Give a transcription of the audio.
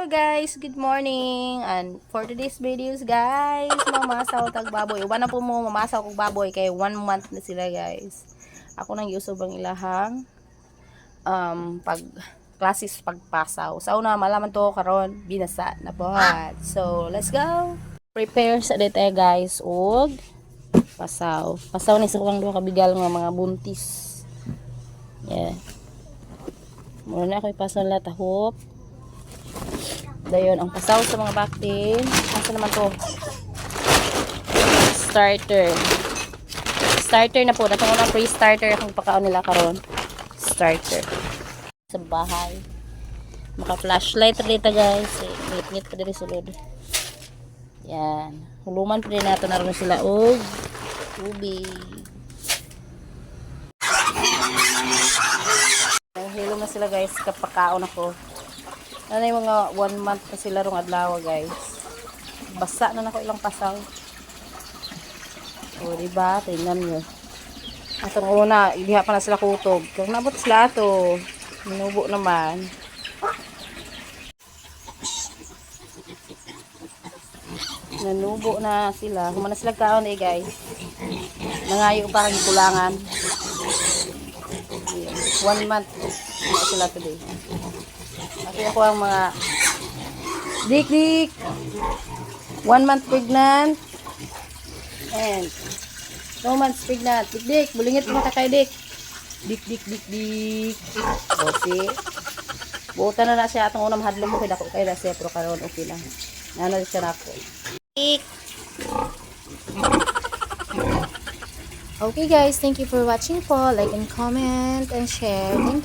Hello guys, good morning. And for today's videos guys, mamasaw tag baboy. Uban na po mo mamasaw kog baboy kay 1 month na sila guys. Ako nang yusob ang ilahang pag classes pagpasaw. Sa una malaman to karon binasa na buhat. So, let's go. Prepare sa dito guys og pasaw. Pasaw ni sa kang duha ka bigal nga mga buntis. Yeah. Muna na ako ipasaw la tahop. Dayon ang pasaw sa mga baktin. Asa naman to? Starter. Starter na po. Natong unang pre-starter akong pakaon nila karon. Starter. Sa bahay. Maka-flashlight dito guys. Ngit-ngit pa diri sulod. Yan. Huluman pa din nato naroon sila og tubig. Hilo na sila guys. Kapakaon ako. Ano yung mga 1 month na sila rong adlaw guys. Basa na nako ilang pasaw. O diba? Tingnan nyo. Atong una, iliha pa na sila kutob. Kung nabot sila ito, minubo naman. Nanubo na sila. Humana sila kaon eh guys. Nangayo parang kulangan. 1 month na sila today. Ito ako ang mga dik 1 month pregnant and 2 months pregnant. Dik bulingit mo kakay dik. Dik. Bosi. Buutan na siya atong unang hadlok ko kay dako kay na siya pero karon okay lang. Nano siya nako. Dik. Okay guys, thank you for watching po. Like and comment and share. Thank you.